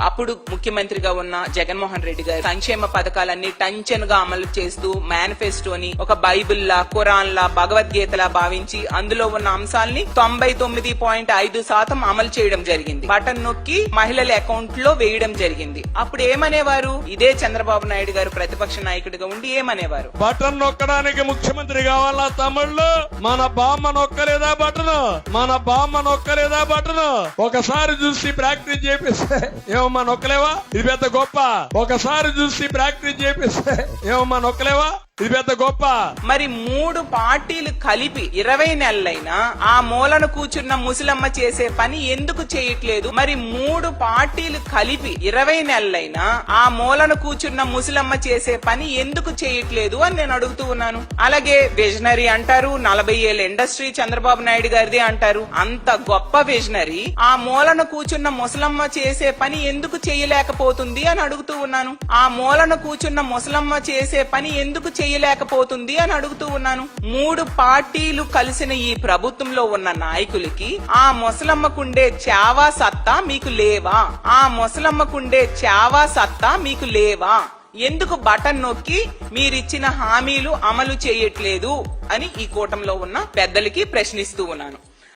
అప్పుడు ముఖ్యమంత్రిగా ఉన్న జగన్మోహన్ రెడ్డి గారు సంక్షేమ పథకాలన్నీ టంచనుగా అమలు చేస్తూ మేనిఫెస్టోని ఒక బైబిల్ లా, ఖురాన్ లా, భగవద్గీతలా భావించి అందులో ఉన్న అంశాలని 99.5% అమలు చేయడం జరిగింది. బటన్ నొక్కి మహిళల అకౌంట్ లో వేయడం జరిగింది. అప్పుడు ఏమనేవారు? ఇదే చంద్రబాబు నాయుడు గారు ప్రతిపక్ష నాయకుడిగా ఉండి ఏమనేవారు? బటన్ నొక్కడానికి ముఖ్యమంత్రి కావాలా తమ్ముళ్ళు? మన బామ్మ నొక్కలేదా బటన్? మన బామ్మ నొక్కలేదా బటన్? ఒకసారి చూసి ప్రాక్టీస్ చేపిస్తే ఏమమ్మా నొక్కలేవా? ఇది పెద్ద గొప్ప. ఒకసారి చూసి ప్రాక్టీస్ చేపిస్తే ఏమమ్మా నొక్కలేవా? ఇది పెద్ద గొప్ప. మరి 3 పార్టీలు కలిపి 20 నెలలైనా ఆ మూలను కూర్చున్న ముసలమ్మ చేసే పని ఎందుకు చేయట్లేదు? మరి 3 పార్టీలు కలిపి 20 నెలలైనా ఆ మూలను కూర్చున్న ముసలమ్మ చేసే పని ఎందుకు చేయట్లేదు అని నేను అడుగుతూ ఉన్నాను. అలాగే విజనరీ అంటారు, 40 ఏళ్ల ఇండస్ట్రీ చంద్రబాబు నాయుడు గారిది అంటారు. అంత గొప్ప విజనరీ ఆ మూలను కూర్చున్న ముసలమ్మ చేసే పని ఎందుకు చేయలేకపోతుంది అని అడుగుతూ ఉన్నాను. ఆ మూలను కూర్చున్న ముసలమ్మ చేసే పని ఎందుకు చేయలేకపోతుంది అని అడుగుతూ ఉన్నాను. 3 పార్టీలు కలిసిన ఈ ప్రభుత్వంలో ఉన్న నాయకులకి ఆ ముసలమ్మకుండే చావా సత్తా మీకు లేవా? ఆ ముసలమ్మకుండే చావా సత్తా మీకు లేవా? ఎందుకు బటన్ నొక్కి మీరిచ్చిన హామీలు అమలు చేయట్లేదు అని ఈ కూటమిలో ఉన్న పెద్దలకి ప్రశ్నిస్తూ ఉన్నాను.